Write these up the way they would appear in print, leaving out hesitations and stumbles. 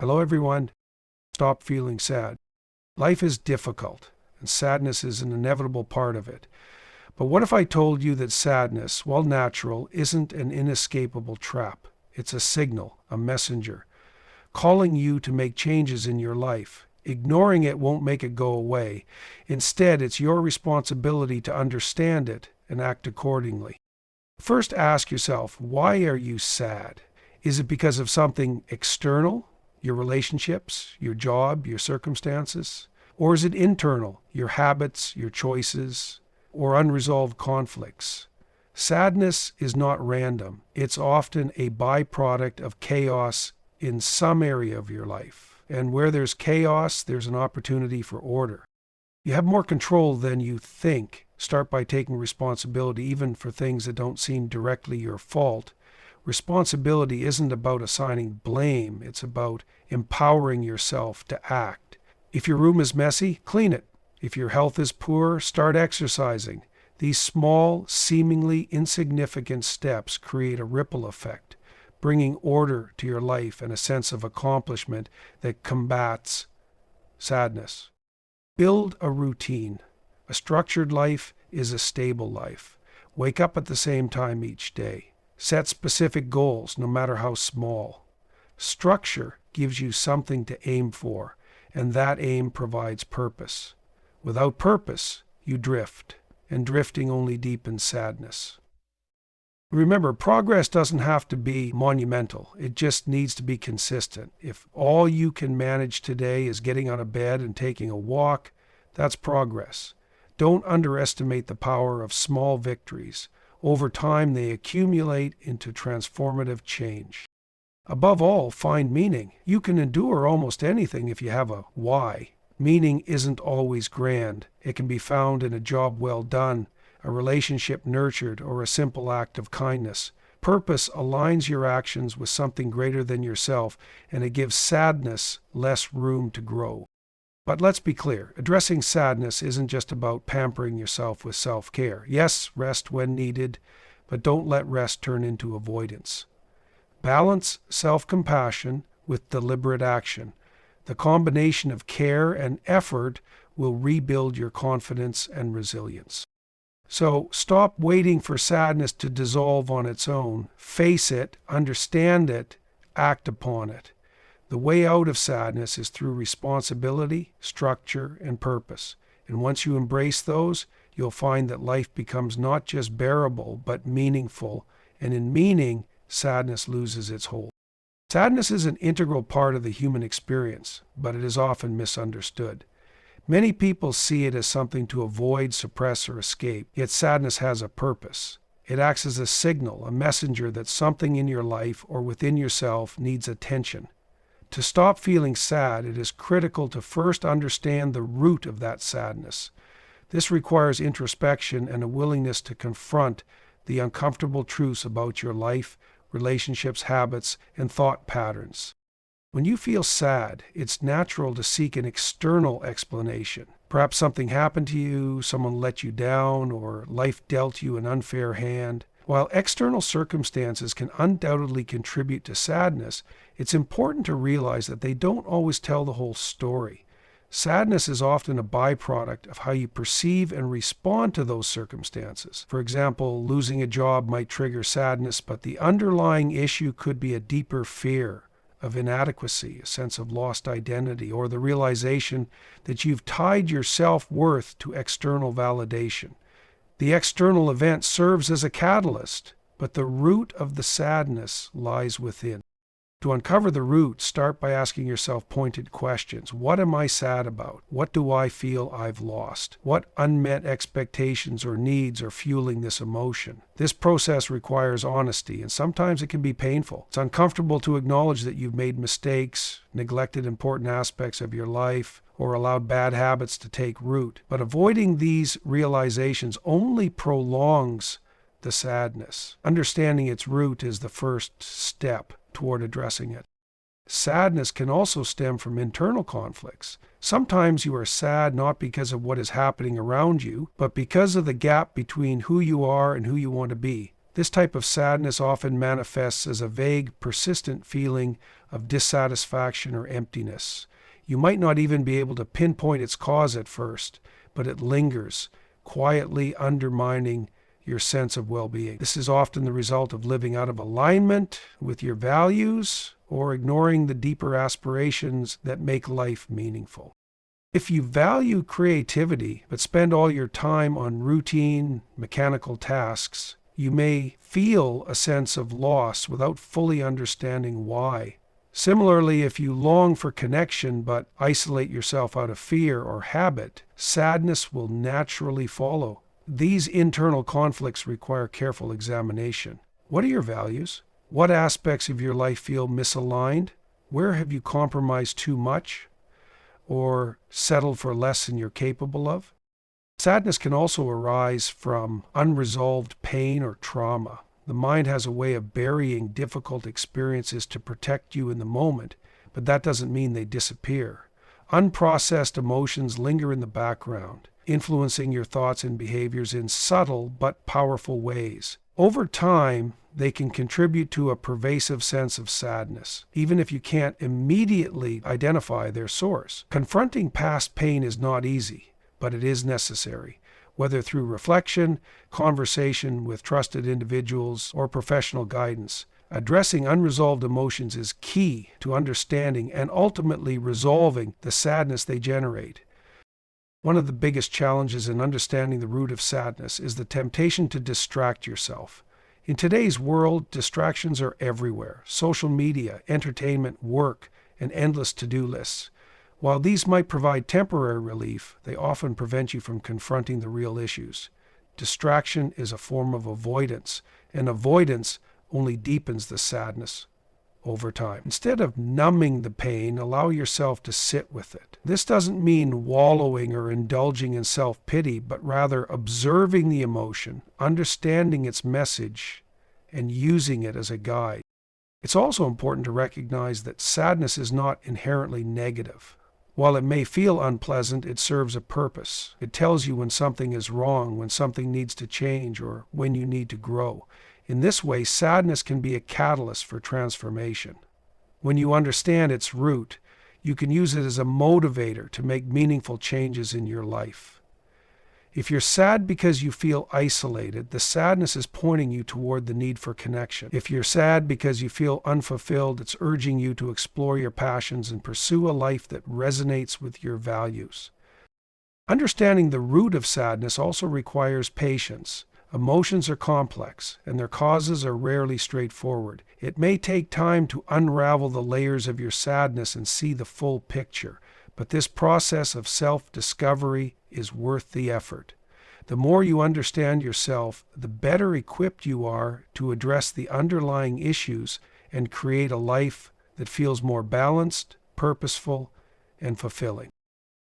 Hello, everyone. Stop feeling sad. Life is difficult, and sadness is an inevitable part of it. But what if I told you that sadness, while natural, isn't an inescapable trap? It's a signal, a messenger, calling you to make changes in your life. Ignoring it won't make it go away. Instead, it's your responsibility to understand it and act accordingly. First, ask yourself, why are you sad? Is it because of something external? Your relationships, your job, your circumstances? Or is it internal, your habits, your choices, or unresolved conflicts? Sadness is not random. It's often a byproduct of chaos in some area of your life. And where there's chaos, there's an opportunity for order. You have more control than you think. Start by taking responsibility even for things that don't seem directly your fault. Responsibility isn't about assigning blame, it's about empowering yourself to act. If your room is messy, clean it. If your health is poor, start exercising. These small, seemingly insignificant steps create a ripple effect, bringing order to your life and a sense of accomplishment that combats sadness. Build a routine. A structured life is a stable life. Wake up at the same time each day. Set specific goals, no matter how small. Structure gives you something to aim for, and that aim provides purpose. Without purpose, you drift, and drifting only deepens sadness. Remember, progress doesn't have to be monumental. It just needs to be consistent. If all you can manage today is getting out of bed and taking a walk, that's progress. Don't underestimate the power of small victories. Over time, they accumulate into transformative change. Above all, find meaning. You can endure almost anything if you have a why. Meaning isn't always grand. It can be found in a job well done, a relationship nurtured, or a simple act of kindness. Purpose aligns your actions with something greater than yourself, and it gives sadness less room to grow. But let's be clear, addressing sadness isn't just about pampering yourself with self-care. Yes, rest when needed, but don't let rest turn into avoidance. Balance self-compassion with deliberate action. The combination of care and effort will rebuild your confidence and resilience. So stop waiting for sadness to dissolve on its own. Face it, understand it, act upon it. The way out of sadness is through responsibility, structure, and purpose. And once you embrace those, you'll find that life becomes not just bearable, but meaningful. And in meaning, sadness loses its hold. Sadness is an integral part of the human experience, but it is often misunderstood. Many people see it as something to avoid, suppress, or escape, yet sadness has a purpose. It acts as a signal, a messenger that something in your life or within yourself needs attention. To stop feeling sad, it is critical to first understand the root of that sadness. This requires introspection and a willingness to confront the uncomfortable truths about your life, relationships, habits, and thought patterns. When you feel sad, it's natural to seek an external explanation. Perhaps something happened to you, someone let you down, or life dealt you an unfair hand. While external circumstances can undoubtedly contribute to sadness, it's important to realize that they don't always tell the whole story. Sadness is often a byproduct of how you perceive and respond to those circumstances. For example, losing a job might trigger sadness, but the underlying issue could be a deeper fear of inadequacy, a sense of lost identity, or the realization that you've tied your self-worth to external validation. The external event serves as a catalyst, but the root of the sadness lies within. To uncover the root, start by asking yourself pointed questions. What am I sad about? What do I feel I've lost? What unmet expectations or needs are fueling this emotion? This process requires honesty, and sometimes it can be painful. It's uncomfortable to acknowledge that you've made mistakes, neglected important aspects of your life, or allowed bad habits to take root. But avoiding these realizations only prolongs the sadness. Understanding its root is the first step toward addressing it. Sadness can also stem from internal conflicts. Sometimes you are sad not because of what is happening around you, but because of the gap between who you are and who you want to be. This type of sadness often manifests as a vague, persistent feeling of dissatisfaction or emptiness. You might not even be able to pinpoint its cause at first, but it lingers, quietly undermining your sense of well-being. This is often the result of living out of alignment with your values or ignoring the deeper aspirations that make life meaningful. If you value creativity but spend all your time on routine, mechanical tasks, you may feel a sense of loss without fully understanding why. Similarly, if you long for connection but isolate yourself out of fear or habit, sadness will naturally follow. These internal conflicts require careful examination. What are your values? What aspects of your life feel misaligned? Where have you compromised too much or settled for less than you're capable of? Sadness can also arise from unresolved pain or trauma. The mind has a way of burying difficult experiences to protect you in the moment, but that doesn't mean they disappear. Unprocessed emotions linger in the background, influencing your thoughts and behaviors in subtle but powerful ways. Over time, they can contribute to a pervasive sense of sadness, even if you can't immediately identify their source. Confronting past pain is not easy, but it is necessary. Whether through reflection, conversation with trusted individuals, or professional guidance, addressing unresolved emotions is key to understanding and ultimately resolving the sadness they generate. One of the biggest challenges in understanding the root of sadness is the temptation to distract yourself. In today's world, distractions are everywhere: social media, entertainment, work, and endless to-do lists. While these might provide temporary relief, they often prevent you from confronting the real issues. Distraction is a form of avoidance, and avoidance only deepens the sadness over time. Instead of numbing the pain, allow yourself to sit with it. This doesn't mean wallowing or indulging in self-pity, but rather observing the emotion, understanding its message, and using it as a guide. It's also important to recognize that sadness is not inherently negative. While it may feel unpleasant, it serves a purpose. It tells you when something is wrong, when something needs to change, or when you need to grow. In this way, sadness can be a catalyst for transformation. When you understand its root, you can use it as a motivator to make meaningful changes in your life. If you're sad because you feel isolated, the sadness is pointing you toward the need for connection. If you're sad because you feel unfulfilled, it's urging you to explore your passions and pursue a life that resonates with your values. Understanding the root of sadness also requires patience. Emotions are complex, and their causes are rarely straightforward. It may take time to unravel the layers of your sadness and see the full picture, but this process of self-discovery is worth the effort. The more you understand yourself, the better equipped you are to address the underlying issues and create a life that feels more balanced, purposeful, and fulfilling.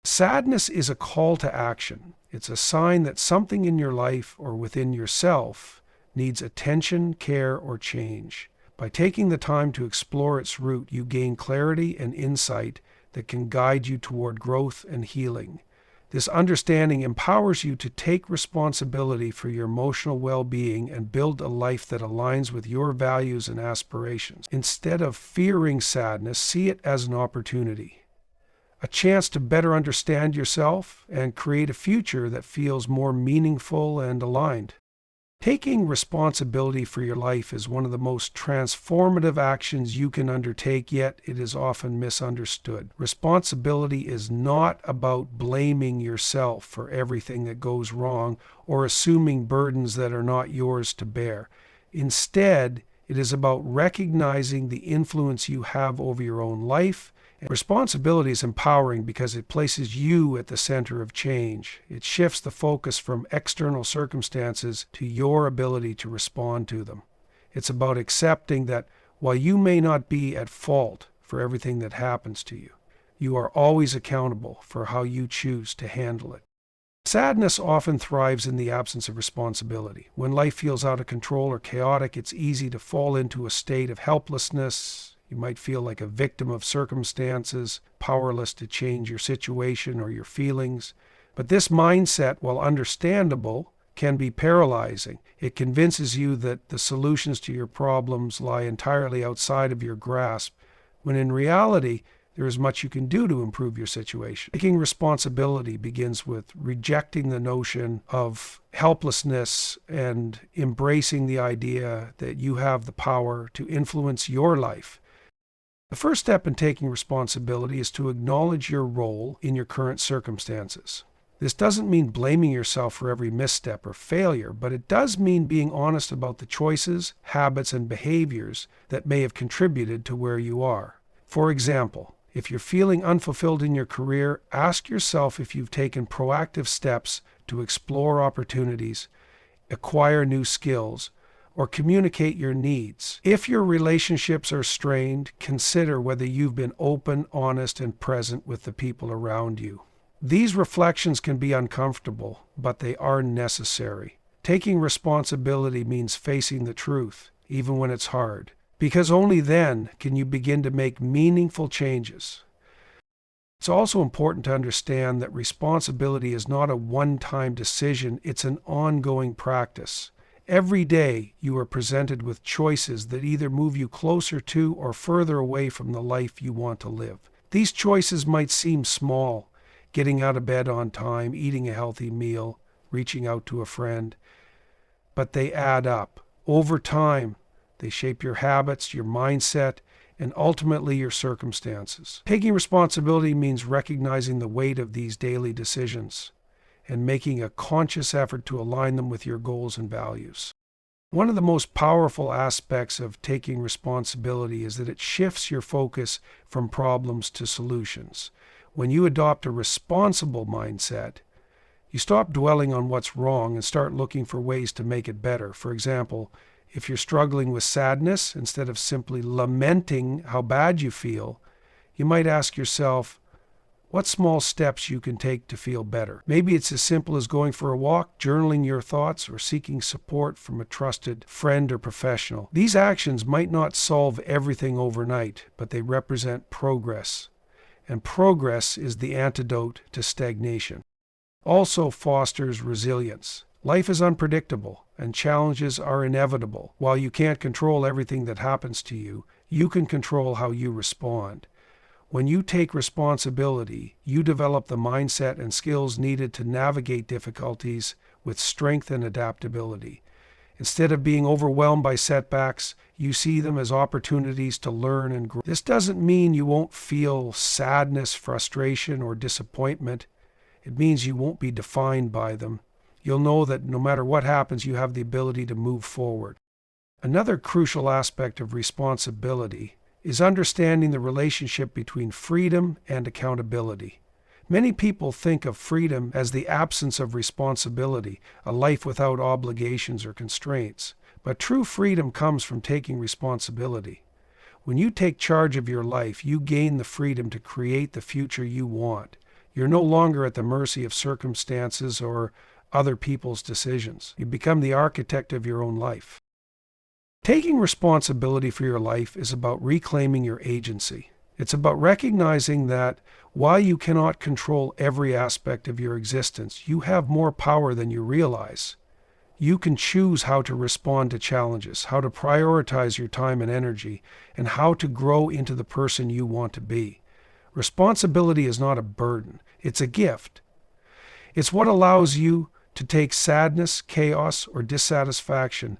Sadness is a call to action. It's a sign that something in your life or within yourself needs attention, care, or change. By taking the time to explore its root, you gain clarity and insight that can guide you toward growth and healing. This understanding empowers you to take responsibility for your emotional well-being and build a life that aligns with your values and aspirations. Instead of fearing sadness, see it as an opportunity. A chance to better understand yourself and create a future that feels more meaningful and aligned. Taking responsibility for your life is one of the most transformative actions you can undertake, yet it is often misunderstood. Responsibility is not about blaming yourself for everything that goes wrong or assuming burdens that are not yours to bear. Instead, it is about recognizing the influence you have over your own life. Responsibility is empowering because it places you at the center of change. It shifts the focus from external circumstances to your ability to respond to them. It's about accepting that while you may not be at fault for everything that happens to you, you are always accountable for how you choose to handle it. Sadness often thrives in the absence of responsibility. When life feels out of control or chaotic, it's easy to fall into a state of helplessness. You might feel like a victim of circumstances, powerless to change your situation or your feelings. But this mindset, while understandable, can be paralyzing. It convinces you that the solutions to your problems lie entirely outside of your grasp, when in reality, there is much you can do to improve your situation. Taking responsibility begins with rejecting the notion of helplessness and embracing the idea that you have the power to influence your life. The first step in taking responsibility is to acknowledge your role in your current circumstances. This doesn't mean blaming yourself for every misstep or failure, but it does mean being honest about the choices, habits, and behaviors that may have contributed to where you are. For example, if you're feeling unfulfilled in your career, ask yourself if you've taken proactive steps to explore opportunities, acquire new skills, or communicate your needs. If your relationships are strained, consider whether you've been open, honest, and present with the people around you. These reflections can be uncomfortable, but they are necessary. Taking responsibility means facing the truth, even when it's hard, because only then can you begin to make meaningful changes. It's also important to understand that responsibility is not a one-time decision, it's an ongoing practice. Every day you are presented with choices that either move you closer to or further away from the life you want to live. These choices might seem small: getting out of bed on time, eating a healthy meal, reaching out to a friend, but they add up. Over time, they shape your habits, your mindset, and ultimately your circumstances. Taking responsibility means recognizing the weight of these daily decisions and making a conscious effort to align them with your goals and values. One of the most powerful aspects of taking responsibility is that it shifts your focus from problems to solutions. When you adopt a responsible mindset, you stop dwelling on what's wrong and start looking for ways to make it better. For example, if you're struggling with sadness, instead of simply lamenting how bad you feel, you might ask yourself what small steps you can take to feel better. Maybe it's as simple as going for a walk, journaling your thoughts, or seeking support from a trusted friend or professional. These actions might not solve everything overnight, but they represent progress. And progress is the antidote to stagnation. Also fosters resilience. Life is unpredictable, and challenges are inevitable. While you can't control everything that happens to you, you can control how you respond. When you take responsibility, you develop the mindset and skills needed to navigate difficulties with strength and adaptability. Instead of being overwhelmed by setbacks, you see them as opportunities to learn and grow. This doesn't mean you won't feel sadness, frustration, or disappointment. It means you won't be defined by them. You'll know that no matter what happens, you have the ability to move forward. Another crucial aspect of responsibility is understanding the relationship between freedom and accountability. Many people think of freedom as the absence of responsibility, a life without obligations or constraints. But true freedom comes from taking responsibility. When you take charge of your life, you gain the freedom to create the future you want. You're no longer at the mercy of circumstances or other people's decisions. You become the architect of your own life. Taking responsibility for your life is about reclaiming your agency. It's about recognizing that while you cannot control every aspect of your existence, you have more power than you realize. You can choose how to respond to challenges, how to prioritize your time and energy, and how to grow into the person you want to be. Responsibility is not a burden, it's a gift. It's what allows you to take sadness, chaos, or dissatisfaction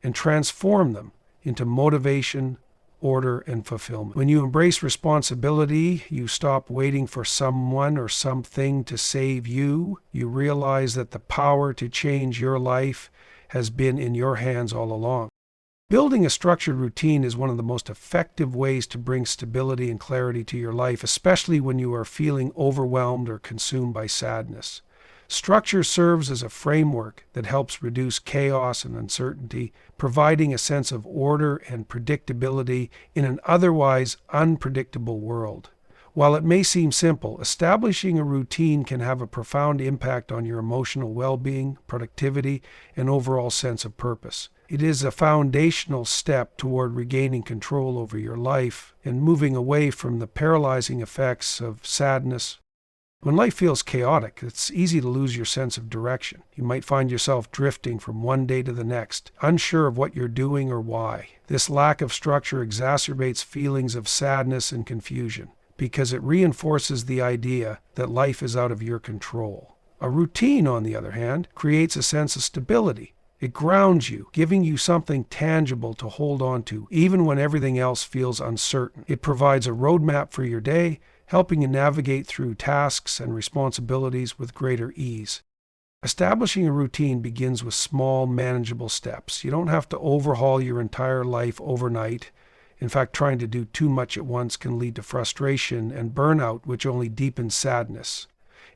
and transform them into motivation, order, and fulfillment. When you embrace responsibility, you stop waiting for someone or something to save you. You realize that the power to change your life has been in your hands all along. Building a structured routine is one of the most effective ways to bring stability and clarity to your life, especially when you are feeling overwhelmed or consumed by sadness. Structure serves as a framework that helps reduce chaos and uncertainty, providing a sense of order and predictability in an otherwise unpredictable world. While it may seem simple, establishing a routine can have a profound impact on your emotional well-being, productivity, and overall sense of purpose. It is a foundational step toward regaining control over your life and moving away from the paralyzing effects of sadness, When life feels chaotic, it's easy to lose your sense of direction. You might find yourself drifting from one day to the next, unsure of what you're doing or why. This lack of structure exacerbates feelings of sadness and confusion because it reinforces the idea that life is out of your control. A routine, on the other hand, creates a sense of stability. It grounds you, giving you something tangible to hold on to, even when everything else feels uncertain. It provides a roadmap for your day, helping you navigate through tasks and responsibilities with greater ease. Establishing a routine begins with small, manageable steps. You don't have to overhaul your entire life overnight. In fact, trying to do too much at once can lead to frustration and burnout, which only deepens sadness.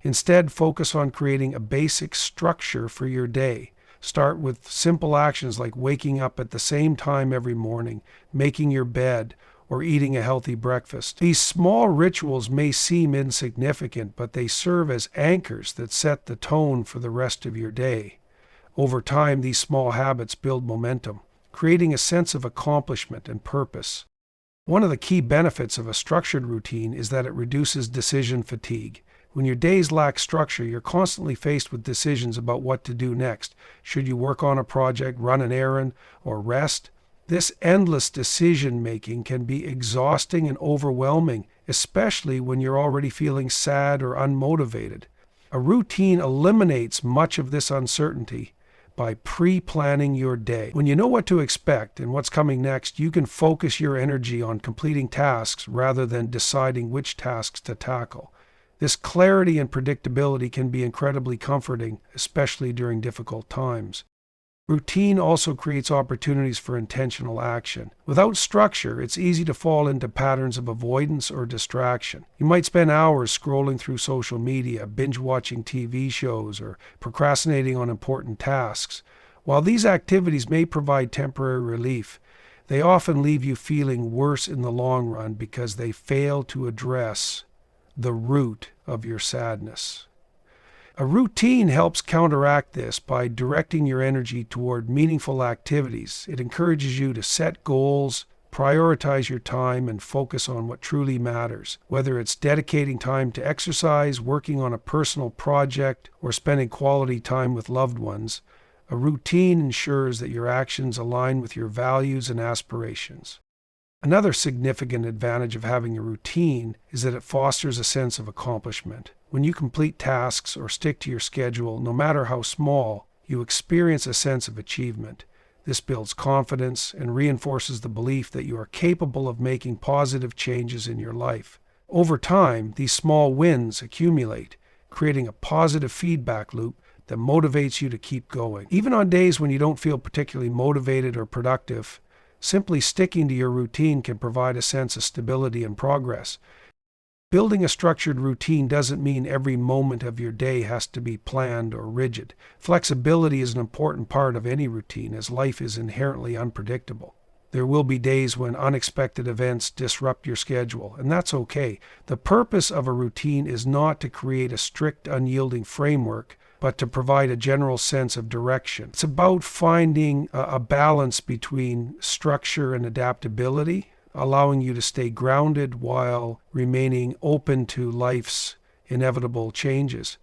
Instead, focus on creating a basic structure for your day. Start with simple actions like waking up at the same time every morning, making your bed, or eating a healthy breakfast. These small rituals may seem insignificant, but they serve as anchors that set the tone for the rest of your day. Over time, these small habits build momentum, creating a sense of accomplishment and purpose. One of the key benefits of a structured routine is that it reduces decision fatigue. When your days lack structure, you're constantly faced with decisions about what to do next. Should you work on a project, run an errand, or rest? This endless decision-making can be exhausting and overwhelming, especially when you're already feeling sad or unmotivated. A routine eliminates much of this uncertainty by pre-planning your day. When you know what to expect and what's coming next, you can focus your energy on completing tasks rather than deciding which tasks to tackle. This clarity and predictability can be incredibly comforting, especially during difficult times. Routine also creates opportunities for intentional action. Without structure, it's easy to fall into patterns of avoidance or distraction. You might spend hours scrolling through social media, binge-watching TV shows, or procrastinating on important tasks. While these activities may provide temporary relief, they often leave you feeling worse in the long run because they fail to address the root of your sadness. A routine helps counteract this by directing your energy toward meaningful activities. It encourages you to set goals, prioritize your time, and focus on what truly matters. Whether it's dedicating time to exercise, working on a personal project, or spending quality time with loved ones, a routine ensures that your actions align with your values and aspirations. Another significant advantage of having a routine is that it fosters a sense of accomplishment. When you complete tasks or stick to your schedule, no matter how small, you experience a sense of achievement. This builds confidence and reinforces the belief that you are capable of making positive changes in your life. Over time, these small wins accumulate, creating a positive feedback loop that motivates you to keep going. Even on days when you don't feel particularly motivated or productive, simply sticking to your routine can provide a sense of stability and progress. Building a structured routine doesn't mean every moment of your day has to be planned or rigid. Flexibility is an important part of any routine, as life is inherently unpredictable. There will be days when unexpected events disrupt your schedule, and that's okay. The purpose of a routine is not to create a strict, unyielding framework, but to provide a general sense of direction. It's about finding a balance between structure and adaptability, allowing you to stay grounded while remaining open to life's inevitable changes.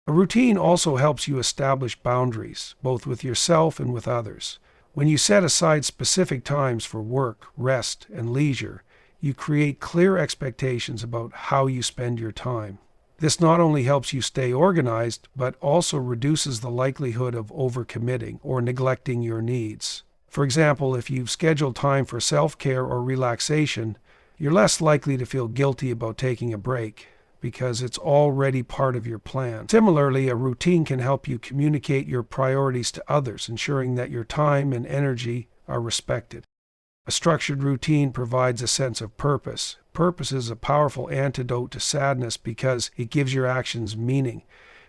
A routine also helps you establish boundaries, both with yourself and with others. When you set aside specific times for work, rest, and leisure, you create clear expectations about how you spend your time. This not only helps you stay organized, but also reduces the likelihood of overcommitting or neglecting your needs. For example, if you've scheduled time for self-care or relaxation, you're less likely to feel guilty about taking a break because it's already part of your plan. Similarly, a routine can help you communicate your priorities to others, ensuring that your time and energy are respected. A structured routine provides a sense of purpose. Purpose is a powerful antidote to sadness because it gives your actions meaning.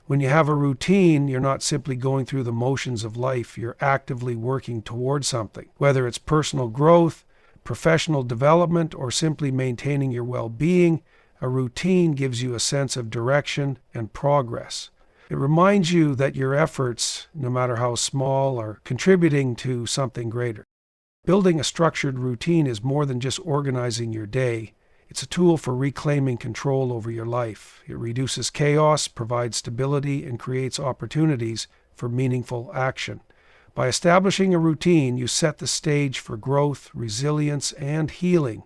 When you have a routine, you're not simply going through the motions of life, you're actively working towards something. Whether it's personal growth, professional development, or simply maintaining your well-being, a routine gives you a sense of direction and progress. It reminds you that your efforts, no matter how small, are contributing to something greater. Building a structured routine is more than just organizing your day. It's a tool for reclaiming control over your life. It reduces chaos, provides stability, and creates opportunities for meaningful action. By establishing a routine, you set the stage for growth, resilience, and healing.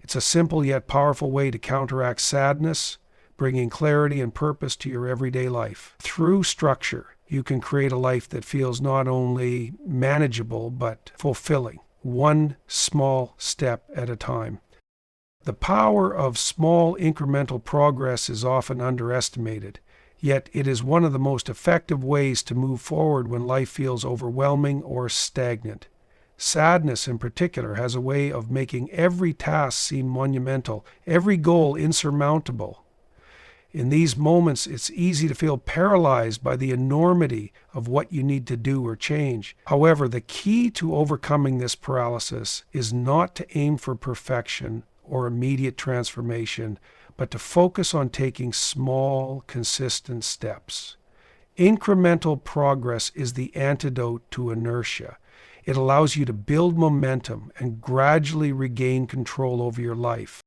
It's a simple yet powerful way to counteract sadness, bringing clarity and purpose to your everyday life. Through structure, you can create a life that feels not only manageable but fulfilling, one small step at a time. The power of small incremental progress is often underestimated, yet it is one of the most effective ways to move forward when life feels overwhelming or stagnant. Sadness, in particular, has a way of making every task seem monumental, every goal insurmountable. In these moments, it's easy to feel paralyzed by the enormity of what you need to do or change. However, the key to overcoming this paralysis is not to aim for perfection or immediate transformation, but to focus on taking small, consistent steps. Incremental progress is the antidote to inertia. It allows you to build momentum and gradually regain control over your life.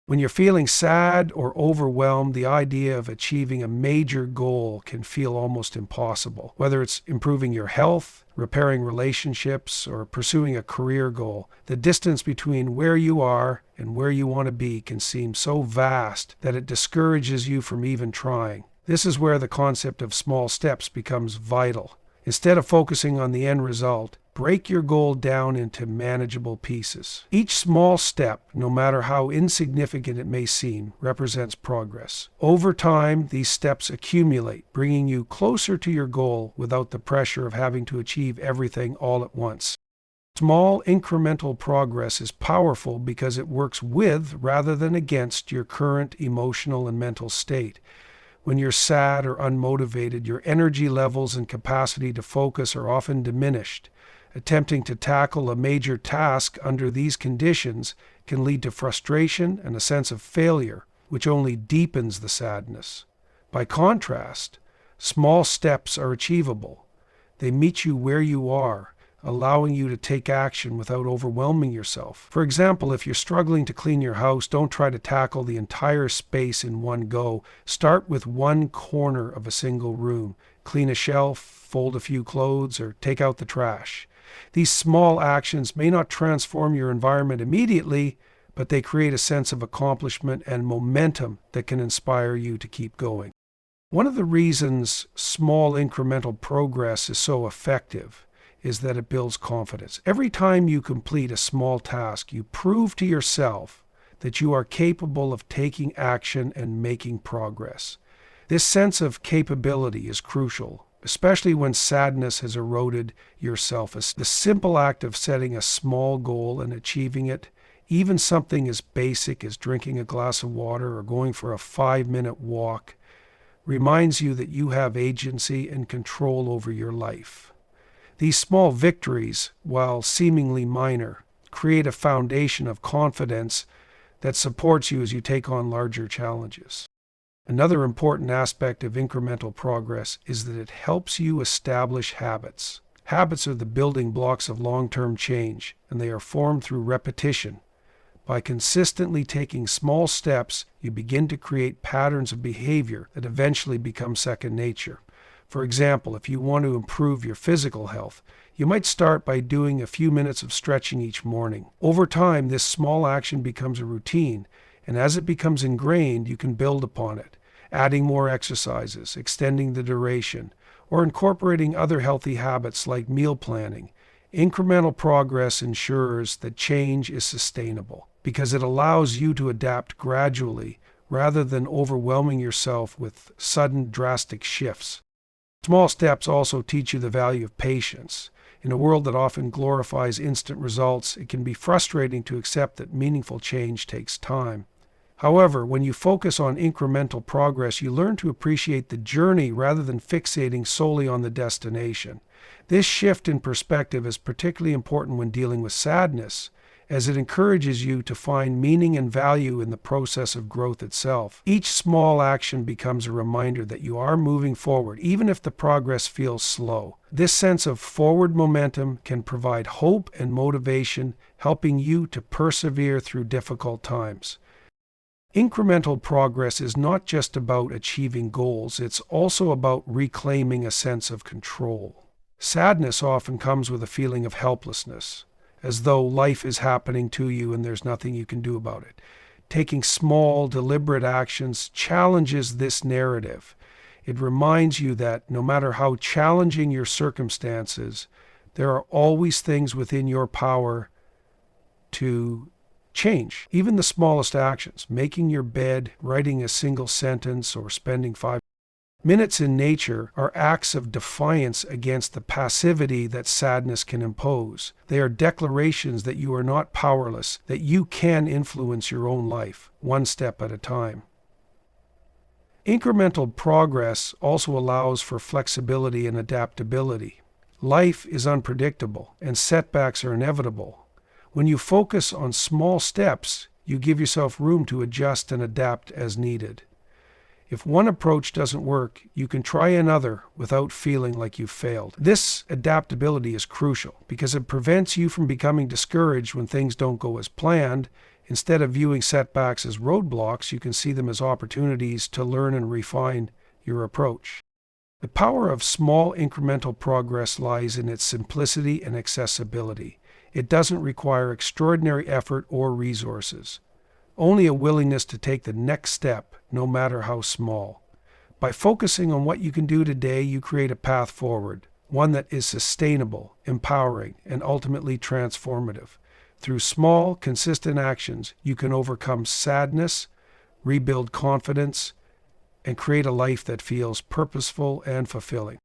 When you're feeling sad or overwhelmed, the idea of achieving a major goal can feel almost impossible. Whether it's improving your health, repairing relationships, or pursuing a career goal, the distance between where you are and where you want to be can seem so vast that it discourages you from even trying. This is where the concept of small steps becomes vital. Instead of focusing on the end result, break your goal down into manageable pieces. Each small step, no matter how insignificant it may seem, represents progress. Over time, these steps accumulate, bringing you closer to your goal without the pressure of having to achieve everything all at once. Small incremental progress is powerful because it works with rather than against your current emotional and mental state. When you're sad or unmotivated, your energy levels and capacity to focus are often diminished. Attempting to tackle a major task under these conditions can lead to frustration and a sense of failure, which only deepens the sadness. By contrast, small steps are achievable. They meet you where you are, allowing you to take action without overwhelming yourself. For example, if you're struggling to clean your house, don't try to tackle the entire space in one go. Start with one corner of a single room. Clean a shelf, fold a few clothes, or take out the trash. These small actions may not transform your environment immediately, but they create a sense of accomplishment and momentum that can inspire you to keep going. One of the reasons small incremental progress is so effective is that it builds confidence. Every time you complete a small task, you prove to yourself that you are capable of taking action and making progress. This sense of capability is crucial, especially when sadness has eroded your self-esteem. The simple act of setting a small goal and achieving it, even something as basic as drinking a glass of water or going for a 5-minute walk, reminds you that you have agency and control over your life. These small victories, while seemingly minor, create a foundation of confidence that supports you as you take on larger challenges. Another important aspect of incremental progress is that it helps you establish habits. Habits are the building blocks of long-term change, and they are formed through repetition. By consistently taking small steps, you begin to create patterns of behavior that eventually become second nature. For example, if you want to improve your physical health, you might start by doing a few minutes of stretching each morning. Over time, this small action becomes a routine, and as it becomes ingrained, you can build upon it, adding more exercises, extending the duration, or incorporating other healthy habits like meal planning. Incremental progress ensures that change is sustainable because it allows you to adapt gradually rather than overwhelming yourself with sudden drastic shifts. Small steps also teach you the value of patience. In a world that often glorifies instant results, it can be frustrating to accept that meaningful change takes time. However, when you focus on incremental progress, you learn to appreciate the journey rather than fixating solely on the destination. This shift in perspective is particularly important when dealing with sadness, as it encourages you to find meaning and value in the process of growth itself. Each small action becomes a reminder that you are moving forward, even if the progress feels slow. This sense of forward momentum can provide hope and motivation, helping you to persevere through difficult times. Incremental progress is not just about achieving goals, it's also about reclaiming a sense of control. Sadness often comes with a feeling of helplessness, as though life is happening to you and there's nothing you can do about it. Taking small, deliberate actions challenges this narrative. It reminds you that no matter how challenging your circumstances, there are always things within your power to change. Even the smallest actions, making your bed, writing a single sentence, or spending 5 minutes in nature, are acts of defiance against the passivity that sadness can impose. They are declarations that you are not powerless, that you can influence your own life, one step at a time. Incremental progress also allows for flexibility and adaptability. Life is unpredictable, and setbacks are inevitable. When you focus on small steps, you give yourself room to adjust and adapt as needed. If one approach doesn't work, you can try another without feeling like you've failed. This adaptability is crucial because it prevents you from becoming discouraged when things don't go as planned. Instead of viewing setbacks as roadblocks, you can see them as opportunities to learn and refine your approach. The power of small incremental progress lies in its simplicity and accessibility. It doesn't require extraordinary effort or resources, only a willingness to take the next step, no matter how small. By focusing on what you can do today, you create a path forward, one that is sustainable, empowering, and ultimately transformative. Through small, consistent actions, you can overcome sadness, rebuild confidence, and create a life that feels purposeful and fulfilling.